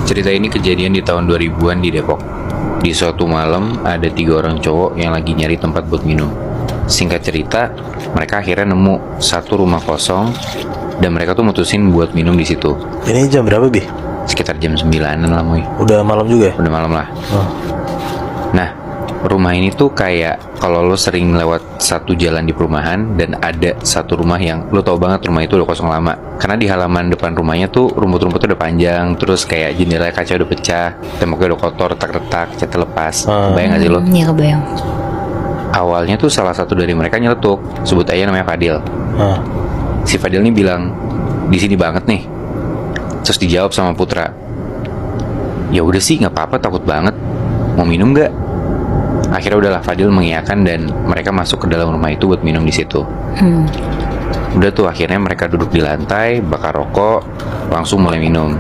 Cerita ini kejadian di tahun 2000-an di Depok. Di suatu malam, ada 3 orang cowok yang lagi nyari tempat buat minum. Singkat cerita, mereka akhirnya nemu satu rumah kosong dan mereka tuh mutusin buat minum di situ. Ini jam berapa, Bi? Sekitar jam 9-an lah, Moy. Udah malam juga ya? Udah malam lah. Oh. Nah, rumah ini tuh kayak kalau lo sering lewat satu jalan di perumahan dan ada satu rumah yang lo tau banget rumah itu udah kosong lama. Karena di halaman depan rumahnya tuh rumput-rumputnya udah panjang, terus kayak jendela kaca udah pecah, temboknya udah kotor, retak-retak, cat lepas. Kebayang gak sih lo? Iya, kebayang. Awalnya tuh salah satu dari mereka nyeletuk, sebut aja namanya Fadil. Si Fadil nih bilang, di sini banget nih. Terus dijawab sama Putra, ya udah sih nggak apa-apa, takut banget. Mau minum nggak? Akhirnya udahlah, Fadil mengiyakan dan mereka masuk ke dalam rumah itu buat minum di situ. Udah tuh akhirnya mereka duduk di lantai, bakar rokok, langsung mulai minum.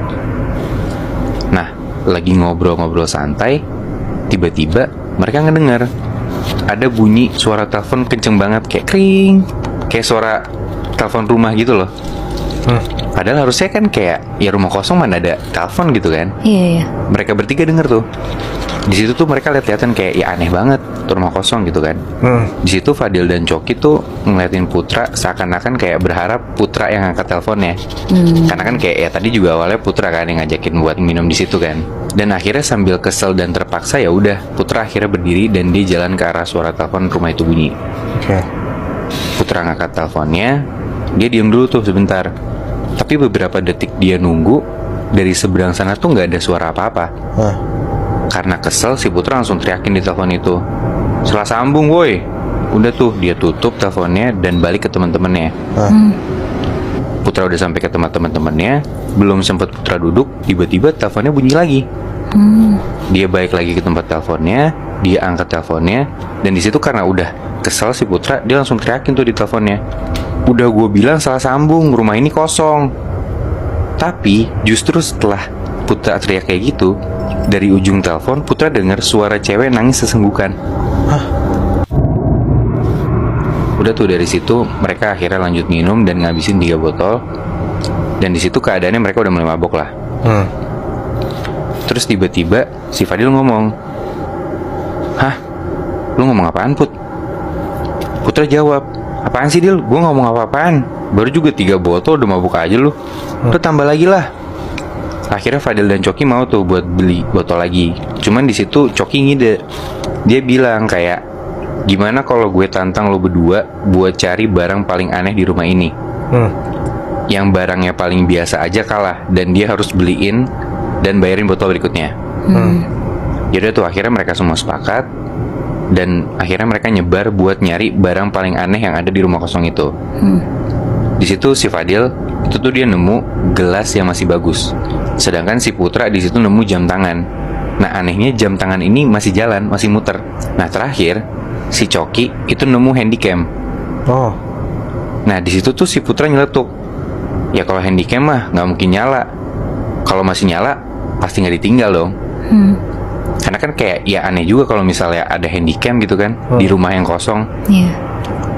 Nah, lagi ngobrol-ngobrol santai, tiba-tiba mereka ngedengar ada bunyi suara telepon kenceng banget, kayak kring, kayak suara telepon rumah gitu loh. Padahal harusnya kan kayak ya rumah kosong mana ada telepon gitu kan. Iya. Mereka bertiga denger tuh. Di situ tuh mereka lihat-lihatan kayak ya aneh banget tuh rumah kosong gitu kan. Di situ Fadil dan Coki tuh ngeliatin Putra seakan-akan kayak berharap Putra yang angkat teleponnya. Karena kan kayak ya tadi juga awalnya Putra kan yang ngajakin buat minum di situ kan. Dan akhirnya sambil kesel dan terpaksa ya udah Putra akhirnya berdiri dan dia jalan ke arah suara telepon rumah itu bunyi. Putra ngangkat teleponnya, dia diam dulu tuh sebentar. Tapi beberapa detik dia nunggu, dari seberang sana tuh nggak ada suara apa-apa. Karena kesel, si Putra langsung teriakin di telepon itu, "Salah sambung woi." Udah tuh dia tutup teleponnya dan balik ke teman-temannya. Putra udah sampai ke tempat teman-temannya, belum sempat Putra duduk, tiba-tiba teleponnya bunyi lagi. Dia balik lagi ke tempat teleponnya, dia angkat teleponnya, dan di situ karena udah kesel si Putra, dia langsung teriakin tuh di teleponnya, "Udah gue bilang salah sambung, rumah ini kosong." Tapi justru setelah Putra teriak kayak gitu, dari ujung telepon Putra dengar suara cewek nangis sesenggukan. Udah tuh dari situ mereka akhirnya lanjut minum dan ngabisin 3 botol. Dan di situ keadaannya mereka udah mulai mabok lah. Terus tiba-tiba si Fadil ngomong, "Hah? Lu ngomong apaan, Put?" Putra jawab, "Apaan sih, Dil? Gue ngomong apa-apaan? Baru juga 3 botol udah mabuk aja lu. Lu tambah lagi lah." Akhirnya Fadil dan Coki mau tuh buat beli botol lagi. Cuman di situ Coki ngide. Dia bilang kayak, "Gimana kalau gue tantang lo berdua buat cari barang paling aneh di rumah ini? Yang barangnya paling biasa aja kalah dan dia harus beliin dan bayarin botol berikutnya." Yaudah tuh akhirnya mereka semua sepakat. Dan akhirnya mereka nyebar buat nyari barang paling aneh yang ada di rumah kosong itu. Di situ si Fadil itu tuh dia nemu gelas yang masih bagus. Sedangkan si Putra di situ nemu jam tangan. Nah anehnya jam tangan ini masih jalan, masih muter. Nah terakhir si Coki itu nemu handycam. Nah di situ tuh si Putra nyeletuk, ya kalau handycam mah nggak mungkin nyala. Kalau masih nyala pasti nggak ditinggal dong. Karena kan kayak ya aneh juga kalau misalnya ada handycam gitu kan di rumah yang kosong.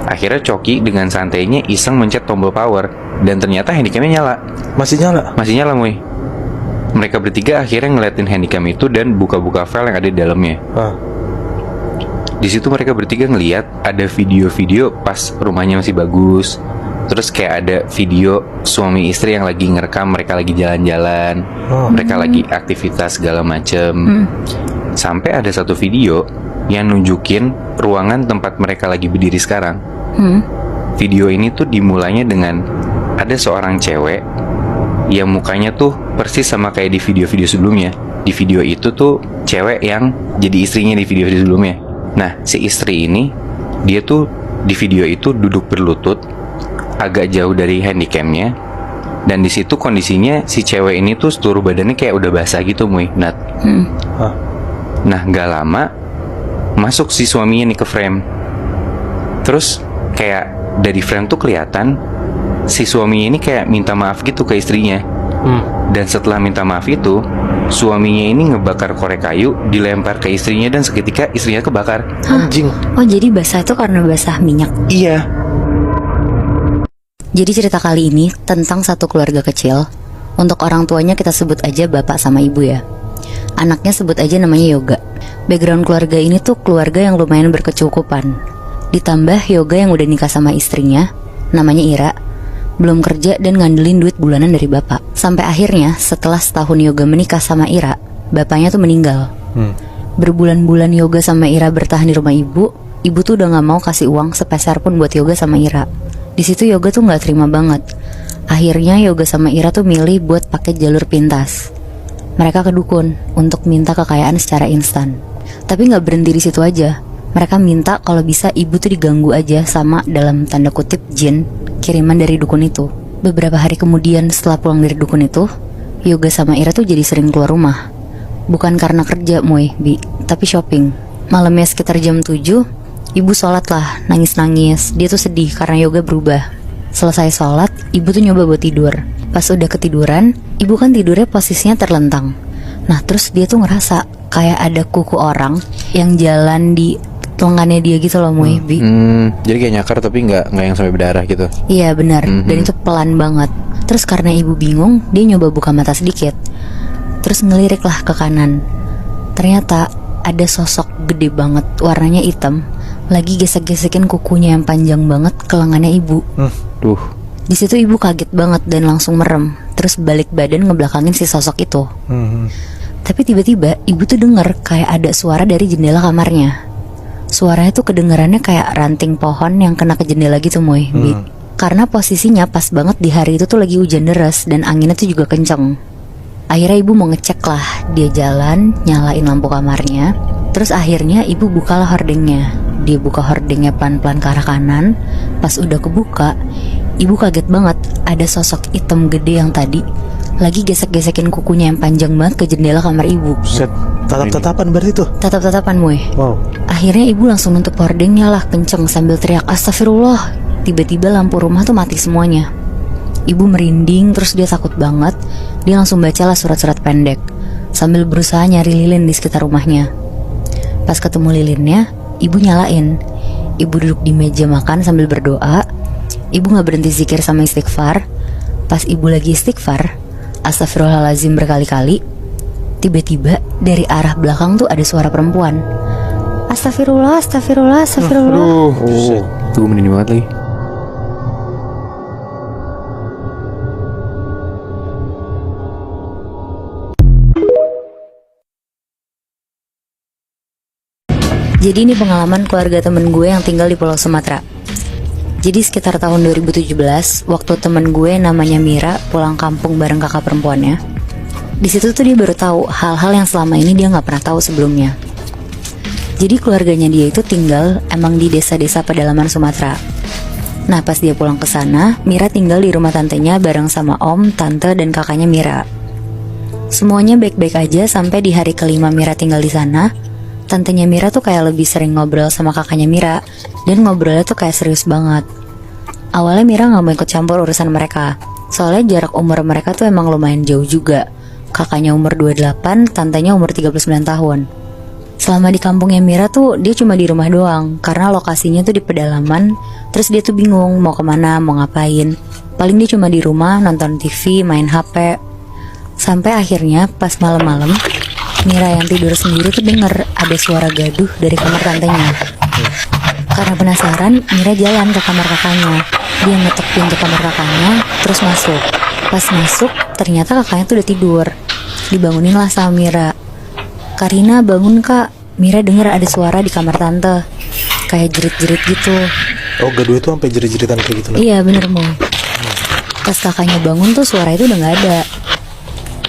Akhirnya Coki dengan santainya iseng mencet tombol power dan ternyata handycamnya nyala. Masih nyala? Masih nyala, Moy. Mereka bertiga akhirnya ngeliatin handycam itu dan buka-buka file yang ada di dalamnya. Di situ mereka bertiga ngeliat ada video-video pas rumahnya masih bagus. Terus kayak ada video suami istri yang lagi ngerekam mereka lagi jalan-jalan, mereka lagi aktivitas segala macem. Sampai ada satu video yang nunjukin ruangan tempat mereka lagi berdiri sekarang. Video ini tuh dimulainya dengan ada seorang cewek yang mukanya tuh persis sama kayak di video-video sebelumnya. Di video itu tuh cewek yang jadi istrinya di video-video sebelumnya. Nah si istri ini, dia tuh di video itu duduk berlutut agak jauh dari handycamnya. Dan di situ kondisinya si cewek ini tuh seluruh badannya kayak udah basah gitu, Muy, Nat. Nah gak lama masuk si suaminya nih ke frame. Terus kayak dari frame tuh kelihatan si suaminya ini kayak minta maaf gitu ke istrinya. Dan setelah minta maaf itu, suaminya ini ngebakar korek kayu, dilempar ke istrinya dan seketika istrinya kebakar. Anjing. Oh jadi basah itu karena basah minyak. Iya. Jadi cerita kali ini tentang satu keluarga kecil Untuk orang tuanya kita sebut aja bapak sama ibu ya. Anaknya sebut aja namanya Yoga. Background keluarga ini tuh keluarga yang lumayan berkecukupan. Ditambah Yoga yang udah nikah sama istrinya, namanya Ira, belum kerja dan ngandelin duit bulanan dari bapak. Sampai akhirnya setelah setahun Yoga menikah sama Ira, bapaknya tuh meninggal. Berbulan-bulan Yoga sama Ira bertahan di rumah ibu tuh udah gak mau kasih uang sepeser pun buat Yoga sama Ira. Di situ Yoga tuh gak terima banget. Akhirnya Yoga sama Ira tuh milih buat pakai jalur pintas. Mereka ke dukun untuk minta kekayaan secara instan. Tapi gak berhenti di situ aja. Mereka minta kalau bisa ibu tuh diganggu aja sama dalam tanda kutip jin kiriman dari dukun itu. Beberapa hari kemudian setelah pulang dari dukun itu, Yoga sama Ira tuh jadi sering keluar rumah. Bukan karena kerja Bi, tapi shopping. Malamnya sekitar jam 7, ibu sholat lah, nangis-nangis. Dia tuh sedih karena Yoga berubah. Selesai sholat, ibu tuh nyoba buat tidur. Pas udah ketiduran, ibu kan tidurnya posisinya terlentang. Nah terus dia tuh ngerasa kayak ada kuku orang yang jalan di lengannya dia gitu loh Bi. Jadi kayak nyakar tapi nggak yang sampai berdarah gitu. Iya benar, dan itu pelan banget. Terus karena ibu bingung, dia nyoba buka mata sedikit. Terus ngelirik lah ke kanan. Ternyata ada sosok gede banget, warnanya hitam, lagi gesek-gesekin kukunya yang panjang banget ke lengannya ibu. Duh. Di situ ibu kaget banget dan langsung merem. Terus balik badan ngebelakangin si sosok itu. Tapi tiba-tiba ibu tuh denger kayak ada suara dari jendela kamarnya. Suaranya tuh kedengarannya kayak ranting pohon yang kena ke jendela gitu Bi. Karena posisinya pas banget di hari itu tuh lagi hujan deras dan anginnya tuh juga kenceng. Akhirnya ibu mau ngecek lah. Dia jalan, nyalain lampu kamarnya. Terus akhirnya ibu bukalah hordengnya. Dia buka hordengnya pelan-pelan ke arah kanan. Pas udah kebuka, ibu kaget banget. Ada sosok hitam gede yang tadi lagi gesek-gesekin kukunya yang panjang banget ke jendela kamar ibu. Set, tatap-tatapan berarti tuh. Tatap-tatapan Wow. Akhirnya ibu langsung nutup hordengnya lah kenceng sambil teriak astagfirullah. Tiba-tiba lampu rumah tuh mati semuanya. Ibu merinding, terus dia takut banget. Dia langsung bacalah surat-surat pendek sambil berusaha nyari lilin di sekitar rumahnya. Pas ketemu lilinnya, ibu nyalain. Ibu duduk di meja makan sambil berdoa. Ibu gak berhenti zikir sama istighfar. Pas ibu lagi istighfar, astagfirullahaladzim berkali-kali, tiba-tiba dari arah belakang tuh ada suara perempuan. Astagfirullah, astagfirullah, astagfirullah. Gue merinding banget lagi. Jadi ini pengalaman keluarga temen gue yang tinggal di Pulau Sumatera. Jadi sekitar tahun 2017, waktu temen gue namanya Mira pulang kampung bareng kakak perempuannya. Di situ tuh dia baru tahu hal-hal yang selama ini dia nggak pernah tahu sebelumnya. Jadi keluarganya dia itu tinggal emang di desa-desa pedalaman Sumatera. Nah pas dia pulang ke sana, Mira tinggal di rumah tantenya bareng sama om, tante, dan kakaknya Mira. Semuanya baik-baik aja sampai di hari kelima Mira tinggal di sana. Tantenya Mira tuh kayak lebih sering ngobrol sama kakaknya Mira, dan ngobrolnya tuh kayak serius banget. Awalnya Mira gak mau ikut campur urusan mereka, soalnya jarak umur mereka tuh emang lumayan jauh juga. Kakaknya umur 28, tantenya umur 39 tahun. Selama di kampungnya Mira tuh dia cuma di rumah doang, karena lokasinya tuh di pedalaman. Terus dia tuh bingung mau kemana, mau ngapain. Paling dia cuma di rumah nonton TV, main HP. Sampai akhirnya pas malam-malam Mira yang tidur sendiri tuh denger ada suara gaduh dari kamar tantenya. Karena penasaran, Mira jalan ke kamar kakaknya. Dia ngetok pintu kamar kakaknya, terus masuk. Pas masuk, ternyata kakaknya tuh udah tidur. Dibangunin lah sama Mira. Karina bangun kak. Mira denger ada suara di kamar tante, kayak jerit-jerit gitu. Oh gaduh itu sampai jerit-jeritan kayak gitu. Iya bener Pas kakaknya bangun tuh suara itu udah gak ada.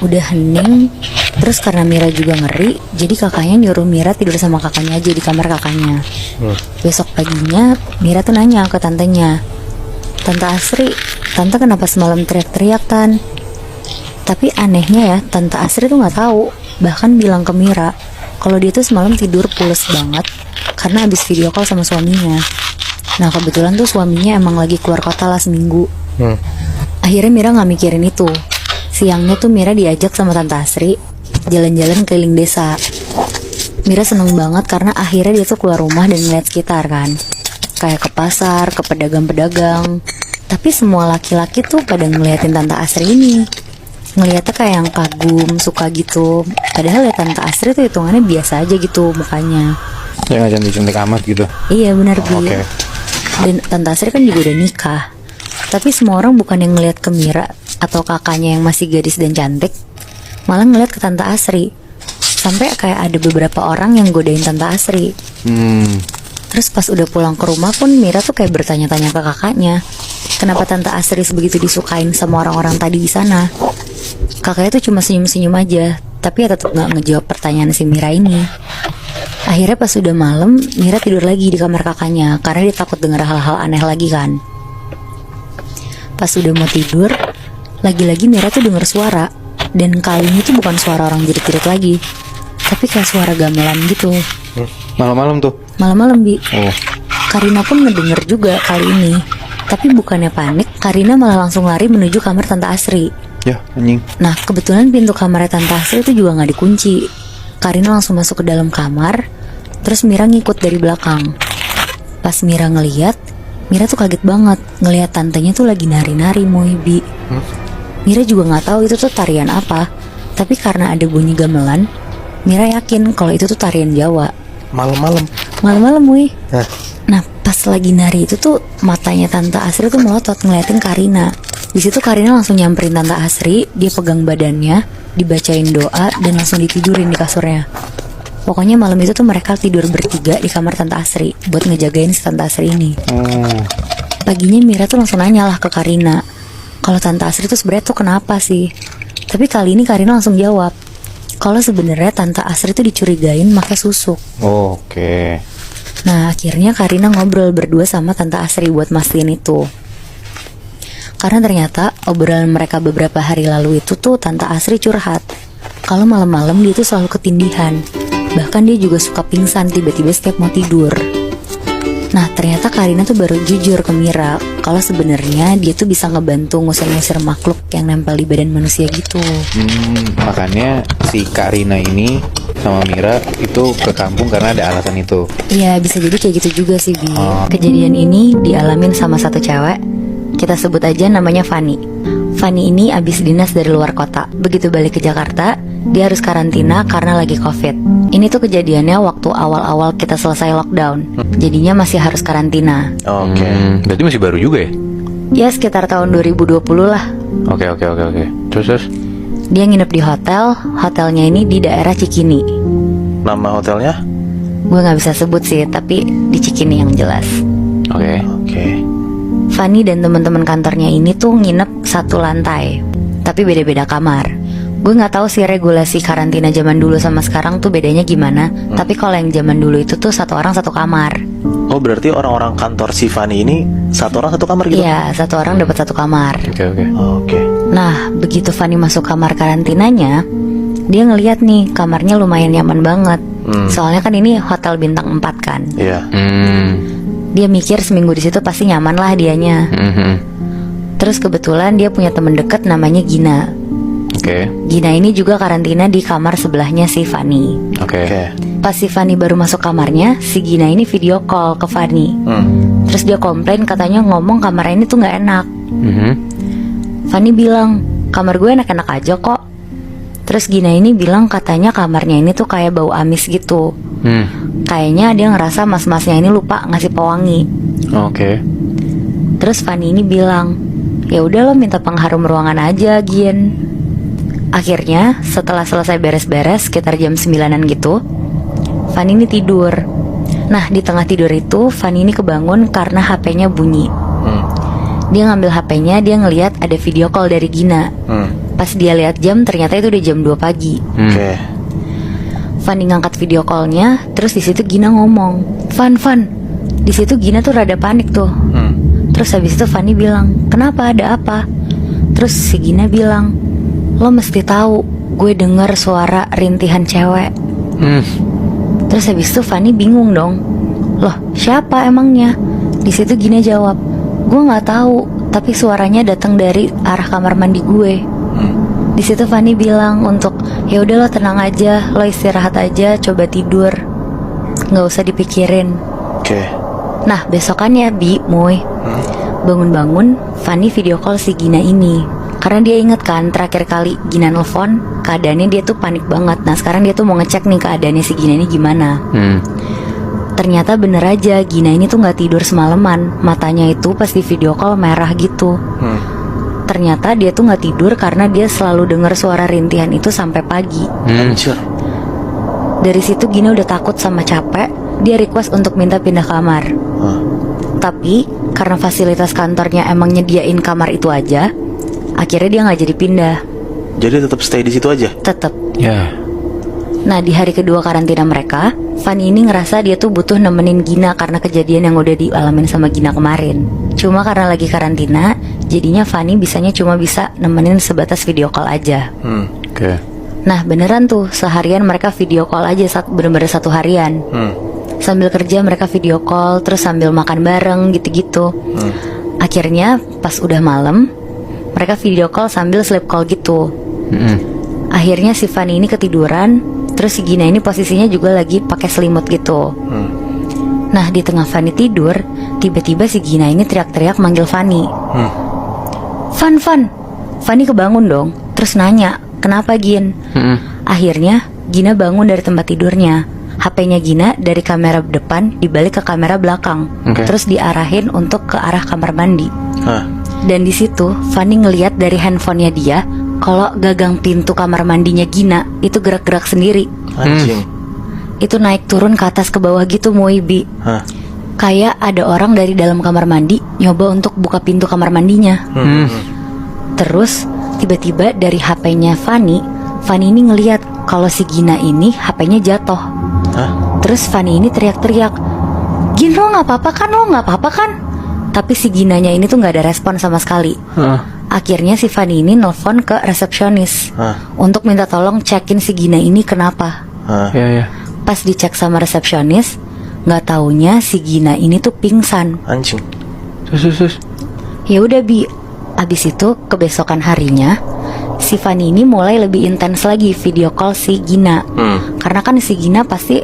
Udah hening. Terus karena Mira juga ngeri, jadi kakaknya nyuruh Mira tidur sama kakaknya aja di kamar kakaknya. Besok paginya Mira tuh nanya ke tantenya, Tante Asri, tante kenapa semalam teriak-teriak Tan? Tapi anehnya ya, Tante Asri tuh gak tahu. Bahkan bilang ke Mira kalau dia tuh semalam tidur pules banget karena abis video call sama suaminya. Nah kebetulan tuh suaminya emang lagi keluar kota lah seminggu. Akhirnya Mira gak mikirin itu. Siangnya tuh Mira diajak sama Tante Asri jalan-jalan keliling desa. Mira seneng banget karena akhirnya dia tuh keluar rumah dan ngeliat sekitar kan. Kayak ke pasar, ke pedagang-pedagang. Tapi semua laki-laki tuh pada ngeliatin Tante Asri ini. ngeliatnya kayak yang kagum, suka gitu. Padahal ya Tante Asri tuh hitungannya biasa aja gitu mukanya. Ya nggak cantik-cantik amat gitu. Iya benar Bi. Oke. Dan Tante Asri kan juga udah nikah. Tapi semua orang bukan yang ngeliat ke Mira atau kakaknya yang masih gadis dan cantik, malah ngeliat ke Tante Asri. Sampai kayak ada beberapa orang yang godain Tante Asri. Terus pas udah pulang ke rumah pun Mira tuh kayak bertanya-tanya ke kakaknya, kenapa Tante Asri sebegitu disukain sama orang-orang tadi di sana. Kakaknya tuh cuma senyum-senyum aja, tapi ya tetap nggak ngejawab pertanyaan si Mira ini. Akhirnya pas udah malam, Mira tidur lagi di kamar kakaknya karena dia takut dengar hal-hal aneh lagi kan. Pas udah mau tidur, lagi-lagi Mira tuh denger suara. Dan kali ini tuh bukan suara orang jerit-jerit lagi, tapi kayak suara gamelan gitu. Malam-malam tuh. Malam-malam Bi. Oh. Karina pun ngedenger juga kali ini. Tapi bukannya panik, Karina malah langsung lari menuju kamar Tante Asri. Ya anjing. Nah kebetulan pintu kamarnya Tante Asri itu juga gak dikunci. Karina langsung masuk ke dalam kamar. Terus Mira ngikut dari belakang. Pas Mira ngeliat, Mira tuh kaget banget ngeliat tantenya tuh lagi nari-nari Bi. Mira juga gak tahu itu tuh tarian apa. Tapi karena ada bunyi gamelan, Mira yakin kalau itu tuh tarian Jawa. Malam-malam. Malam-malam Wih. Hah? Nah pas lagi nari itu tuh matanya Tante Asri tuh melotot ngeliatin Karina. Di situ Karina langsung nyamperin Tante Asri, dia pegang badannya, dibacain doa dan langsung ditidurin di kasurnya. Pokoknya malam itu tuh mereka tidur bertiga di kamar Tante Asri buat ngejagain si Tante Asri ini. Paginya Mira tuh langsung nanya lah ke Karina, kalau Tante Asri tuh sebenarnya tuh kenapa sih? Tapi kali ini Karina langsung jawab, kalau sebenarnya Tante Asri tuh dicurigain pakai susuk. Oke. Nah akhirnya Karina ngobrol berdua sama Tante Asri buat mastiin itu. Karena ternyata obrolan mereka beberapa hari lalu itu tuh Tante Asri curhat kalau malam-malam dia tuh selalu ketindihan. Bahkan dia juga suka pingsan tiba-tiba setiap mau tidur. Nah ternyata Karina tuh baru jujur ke Mira kalau sebenarnya dia tuh bisa ngebantu ngusir-ngusir makhluk yang nempel di badan manusia gitu. Makanya si Karina ini sama Mira itu ke kampung karena ada alasan itu. Iya bisa jadi kayak gitu juga sih Bi. Kejadian ini dialamin sama satu cewek, kita sebut aja namanya Fanny. Fanny ini abis dinas dari luar kota. Begitu balik ke Jakarta, dia harus karantina karena lagi COVID. Ini tuh kejadiannya waktu awal-awal kita selesai lockdown. Jadinya masih harus karantina. Oke. Berarti masih baru juga ya? Ya sekitar tahun 2020 lah. Oke. Terus? Dia nginep di hotel. Hotelnya ini di daerah Cikini. Nama hotelnya? Gue gak bisa sebut sih, tapi di Cikini yang jelas. Oke. Fanny dan teman-teman kantornya ini tuh nginep satu lantai, tapi beda-beda kamar. Gue nggak tahu sih regulasi karantina zaman dulu sama sekarang tuh bedanya gimana. Tapi kalau yang zaman dulu itu tuh satu orang satu kamar. Oh berarti orang-orang kantor si Fanny ini satu orang satu kamar gitu? Iya, satu orang dapat satu kamar. Oke. Nah, begitu Fanny masuk kamar karantinanya, dia ngeliat nih kamarnya lumayan nyaman banget. Soalnya kan ini hotel bintang 4 kan. Iya. Dia mikir seminggu di situ pasti nyaman lah dianya. Terus kebetulan dia punya temen deket namanya Gina. Oke. Gina ini juga karantina di kamar sebelahnya si Fanny. Oke. Pas si Fanny baru masuk kamarnya, si Gina ini video call ke Fanny. Terus dia komplain katanya ngomong kamar ini tuh gak enak. Fanny bilang, kamar gue enak-enak aja kok. Terus Gina ini bilang katanya kamarnya ini tuh kayak bau amis gitu. Kayaknya dia ngerasa mas-masnya ini lupa ngasih pewangi. Oke. Terus Fanny ini bilang, ya udah lo minta pengharum ruangan aja Gin. Akhirnya setelah selesai beres-beres sekitar jam 9-an gitu, Fanny ini tidur. Nah di tengah tidur itu Fanny ini kebangun karena HP-nya bunyi. Dia ngambil HP-nya, dia ngelihat ada video call dari Gina. Pas dia lihat jam ternyata itu udah jam 2 pagi. Oke. Fanny ngangkat video callnya, terus di situ Gina ngomong, Fan. Di situ Gina tuh rada panik tuh. Terus habis itu Fanny bilang, kenapa, ada apa? Terus si Gina bilang, lo mesti tahu, gue denger suara rintihan cewek. Terus habis itu Fanny bingung dong, loh siapa emangnya? Di situ Gina jawab, gue nggak tahu, tapi suaranya datang dari arah kamar mandi gue. Di situ Fanny bilang untuk, ya udah lo tenang aja, lo istirahat aja, coba tidur, nggak usah dipikirin. Oke. Nah besokannya bangun-bangun Fanny video call si Gina ini. Karena dia inget kan terakhir kali Gina nelfon, keadaannya dia tuh panik banget. Nah sekarang dia tuh mau ngecek nih keadaannya si Gina ini gimana. Ternyata bener aja, Gina ini tuh gak tidur semalaman. Matanya itu pas di video call merah gitu. Ternyata dia tuh gak tidur karena dia selalu dengar suara rintihan itu sampai pagi. Hancur. Dari situ Gina udah takut sama capek. Dia request untuk minta pindah kamar. Tapi karena fasilitas kantornya emang nyediain kamar itu aja, akhirnya dia gak jadi pindah. Jadi tetap stay di situ aja? Tetep. Ya. Nah di hari kedua karantina mereka, Fanny ini ngerasa dia tuh butuh nemenin Gina karena kejadian yang udah dialamin sama Gina kemarin. Cuma karena lagi karantina, jadinya Fanny bisanya cuma bisa nemenin sebatas video call aja. Oke. Nah beneran tuh, seharian mereka video call aja, bener-bener satu harian. Sambil kerja mereka video call, terus sambil makan bareng gitu-gitu. Akhirnya pas udah malam, mereka video call sambil sleep call gitu. Akhirnya si Fanny ini ketiduran. Terus si Gina ini posisinya juga lagi pakai selimut gitu. Nah di tengah Fanny tidur, tiba-tiba si Gina ini teriak-teriak manggil Fanny. Fan. Fanny kebangun dong. Terus nanya, kenapa Gin? Akhirnya Gina bangun dari tempat tidurnya. HP-nya Gina dari kamera depan dibalik ke kamera belakang. Terus diarahin untuk ke arah kamar mandi. Dan di situ Fanny ngeliat dari handphonenya dia kalau gagang pintu kamar mandinya Gina itu gerak-gerak sendiri. Anjing. Itu naik turun ke atas ke bawah gitu Moibi. Kayak ada orang dari dalam kamar mandi nyoba untuk buka pintu kamar mandinya. Terus tiba-tiba dari HP-nya Fanny ini ngeliat kalau si Gina ini HP-nya jatuh. Terus Fanny ini teriak-teriak, Gin lo gak apa-apa kan? Tapi si Ginanya ini tuh gak ada respon sama sekali. Akhirnya si Fanny ini nelfon ke resepsionis untuk minta tolong cekin si Gina ini kenapa. Ya. Pas dicek sama resepsionis, nggak taunya si Gina ini tuh pingsan. Anjing. Sus. Ya udah Bi, abis itu kebesokan harinya si Fanny ini mulai lebih intens lagi video call si Gina. Karena kan si Gina pasti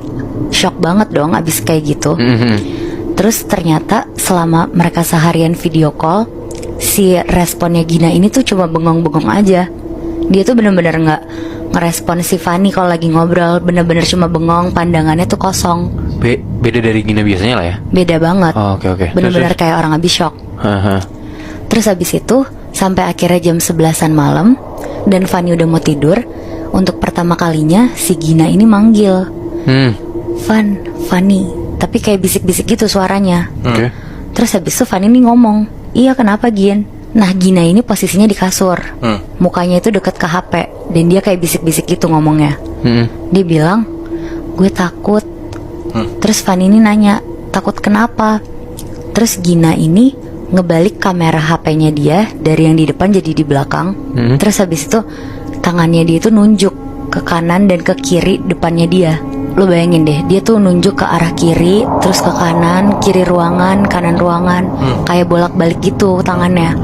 shock banget dong abis kayak gitu. Terus ternyata selama mereka seharian video call, si responnya Gina ini tuh cuma bengong-bengong aja. Dia tuh bener-bener gak ngerespon si Fanny kalau lagi ngobrol. Bener-bener cuma bengong, pandangannya tuh kosong. Beda dari Gina biasanya lah ya. Beda banget. Oke. Bener-bener kayak orang habis shock. Terus habis itu sampai akhirnya jam 11-an malam dan Fanny udah mau tidur, untuk pertama kalinya si Gina ini manggil Fanny, tapi kayak bisik-bisik gitu suaranya. Terus habis itu Fanny ini ngomong, iya kenapa Gin? Nah Gina ini posisinya di kasur, mukanya itu deket ke HP, dan dia kayak bisik-bisik gitu ngomongnya. Dia bilang, gue takut. Terus Fanny ini nanya, takut kenapa? Terus Gina ini ngebalik kamera HP-nya dia dari yang di depan jadi di belakang. Terus habis itu tangannya dia itu nunjuk ke kanan dan ke kiri depannya dia. Lo bayangin deh, dia tuh nunjuk ke arah kiri, terus ke kanan, kiri ruangan, kanan ruangan, kayak bolak-balik gitu tangannya.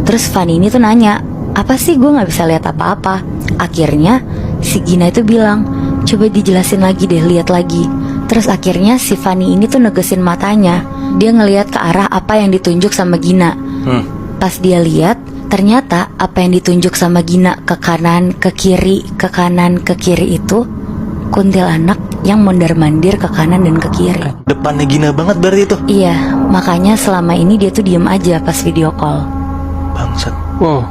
Terus Fanny ini tuh nanya, apa sih gue gak bisa lihat apa-apa. Akhirnya si Gina itu bilang, coba dijelasin lagi deh, lihat lagi. Terus akhirnya si Fanny ini tuh negesin matanya. Dia ngelihat ke arah apa yang ditunjuk sama Gina. Pas dia lihat, ternyata apa yang ditunjuk sama Gina ke kanan, ke kiri, ke kanan, ke kiri itu kuntilanak yang mondar-mandir ke kanan dan ke kiri. Depannya Gina banget berarti itu. Iya, makanya selama ini dia tuh diem aja pas video call. Bangsat. Wow.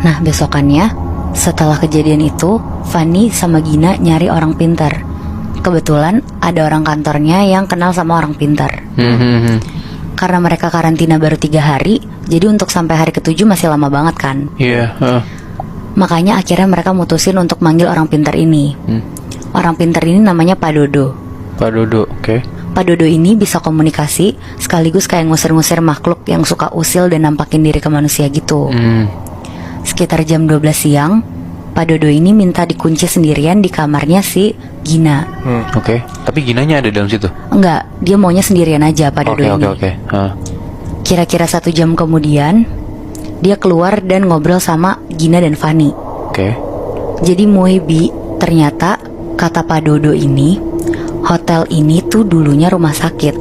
Nah besokannya, setelah kejadian itu, Fanny sama Gina nyari orang pintar. Kebetulan ada orang kantornya yang kenal sama orang pintar. Karena mereka karantina baru 3 hari, jadi untuk sampai hari ke-7 masih lama banget kan. Iya. Makanya akhirnya mereka mutusin untuk manggil orang pintar ini. Orang pintar ini namanya Pak Dodo. Pak Dodo, oke. Pak Dodo ini bisa komunikasi sekaligus kayak ngusir-ngusir makhluk yang suka usil dan nampakin diri ke manusia gitu. Sekitar jam 12 siang, Pak Dodo ini minta dikunci sendirian di kamarnya si Gina. Oke. Tapi Ginanya ada dalam situ? Enggak, dia maunya sendirian aja Pak Dodo ini. Oke. Kira-kira 1 jam kemudian, dia keluar dan ngobrol sama Gina dan Fanny. Oke. Jadi Moebi, ternyata kata Pak Dodo ini, hotel ini tuh dulunya rumah sakit.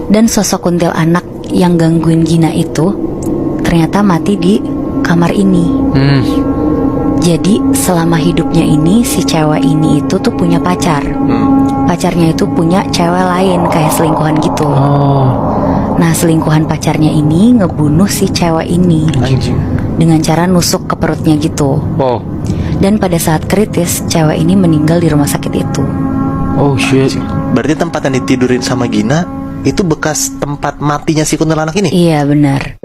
Dan sosok kuntilanak yang gangguin Gina itu ternyata mati di kamar ini. Jadi selama hidupnya ini si cewek ini itu tuh punya pacar. Pacarnya itu punya cewek lain kayak selingkuhan gitu. Nah selingkuhan pacarnya ini ngebunuh si cewek ini dengan cara nusuk ke perutnya gitu. Dan pada saat kritis cewek ini meninggal di rumah sakit itu. Oh shit. Berarti tempat yang ditidurin sama Gina itu bekas tempat matinya si kuntilanak ini? Iya benar.